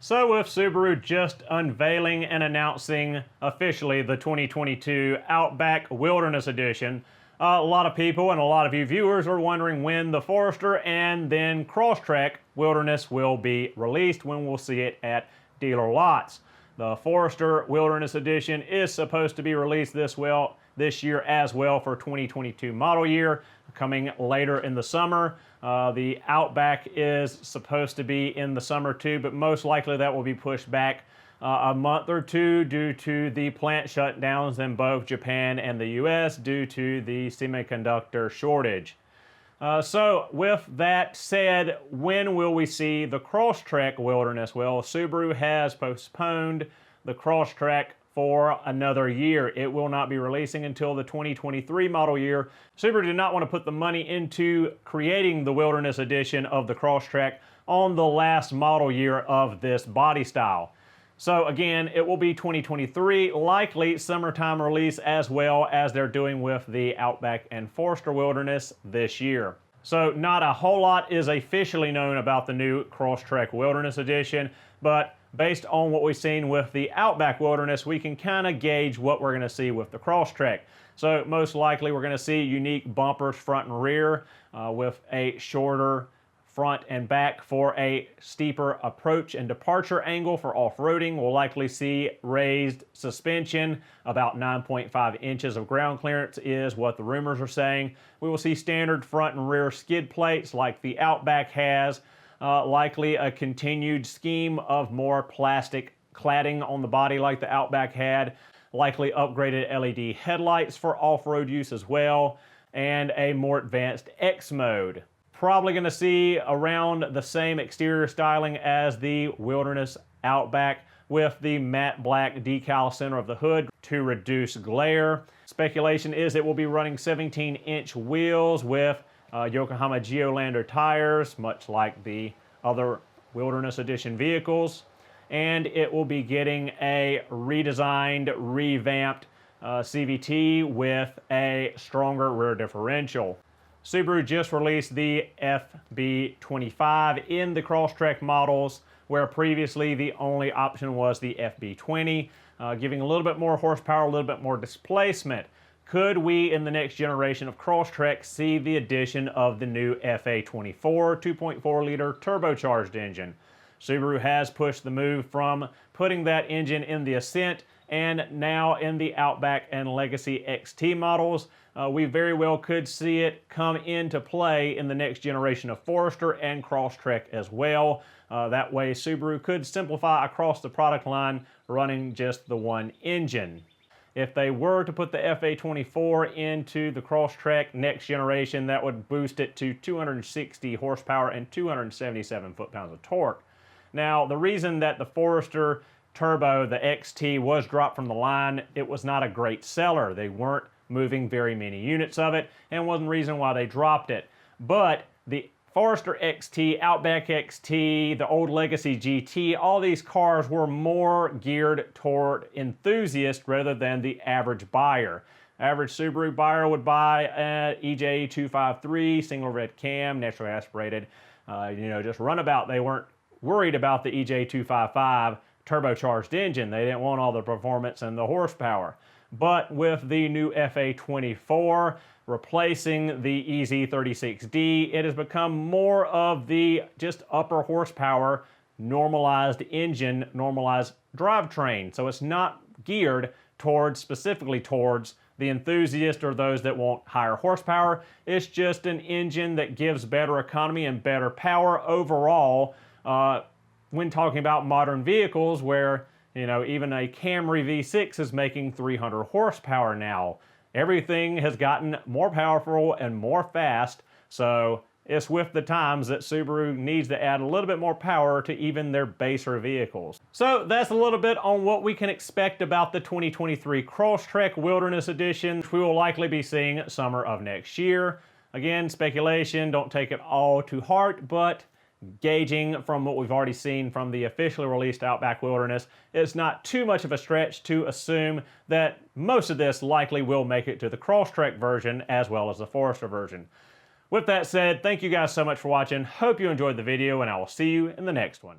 So with Subaru just unveiling and announcing officially the 2022 Outback Wilderness Edition, a lot of people and a lot of you viewers are wondering when the Forester and then Crosstrek Wilderness will be released, when we'll see it at dealer lots. The Forester Wilderness Edition is supposed to be released this year as well for 2022 model year, coming later in the summer. The Outback is supposed to be in the summer too, but most likely that will be pushed back a month or two due to the plant shutdowns in both Japan and the US due to the semiconductor shortage. So with that said, when will we see the Crosstrek Wilderness? Well, Subaru has postponed the Crosstrek for another year. It will not be releasing until the 2023 model year. Subaru did not want to put the money into creating the Wilderness Edition of the Crosstrek on the last model year of this body style. So again, it will be 2023, likely summertime release, as well as they're doing with the Outback and Forester Wilderness this year. So not a whole lot is officially known about the new Crosstrek Wilderness Edition, but based on what we've seen with the Outback Wilderness, we can kind of gauge what we're going to see with the Crosstrek. So most likely we're going to see unique bumpers front and rear with a shorter front and back for a steeper approach and departure angle for off-roading. We'll likely see raised suspension, about 9.5 inches of ground clearance is what the rumors are saying. We will see standard front and rear skid plates like the Outback has. Likely a continued scheme of more plastic cladding on the body like the Outback had, likely upgraded LED headlights for off-road use as well, and a more advanced X mode. Probably going to see around the same exterior styling as the Wilderness Outback, with the matte black decal center of the hood to reduce glare. Speculation is it will be running 17-inch wheels with Yokohama Geolandar tires, much like the other Wilderness Edition vehicles, and it will be getting a redesigned, revamped CVT with a stronger rear differential. Subaru just released the FB25 in the Crosstrek models, where previously the only option was the FB20, giving a little bit more horsepower, a little bit more displacement. Could we, in the next generation of Crosstrek, see the addition of the new FA24 2.4-liter turbocharged engine? Subaru has pushed the move from putting that engine in the Ascent and now in the Outback and Legacy XT models. We very well could see it come into play in the next generation of Forester and Crosstrek as well. That way Subaru could simplify across the product line running just the one engine. If they were to put the FA24 into the Crosstrek next generation, that would boost it to 260 horsepower and 277 foot-pounds of torque. Now, the reason that the Forester Turbo, the XT, was dropped from the line, it was not a great seller. They weren't moving very many units of it, and wasn't the reason why they dropped it. But the Forester XT, Outback XT, the old Legacy GT, all these cars were more geared toward enthusiasts rather than the average buyer. Average Subaru buyer would buy an EJ253, single red cam, naturally aspirated, just runabout. They weren't worried about the EJ255 turbocharged engine. They didn't want all the performance and the horsepower. But with the new FA24 replacing the EZ36D, it has become more of the just upper horsepower normalized engine, normalized drivetrain. So it's not geared specifically towards the enthusiast or those that want higher horsepower. It's just an engine that gives better economy and better power overall when talking about modern vehicles, where even a Camry V6 is making 300 horsepower now. Everything has gotten more powerful and more fast, so it's with the times that Subaru needs to add a little bit more power to even their baser vehicles. So that's a little bit on what we can expect about the 2023 Crosstrek Wilderness Edition, which we will likely be seeing summer of next year. Again, speculation, don't take it all to heart, but gauging from what we've already seen from the officially released Outback Wilderness, it's not too much of a stretch to assume that most of this likely will make it to the Crosstrek version as well as the Forester version. With that said, thank you guys so much for watching. Hope you enjoyed the video, and I will see you in the next one.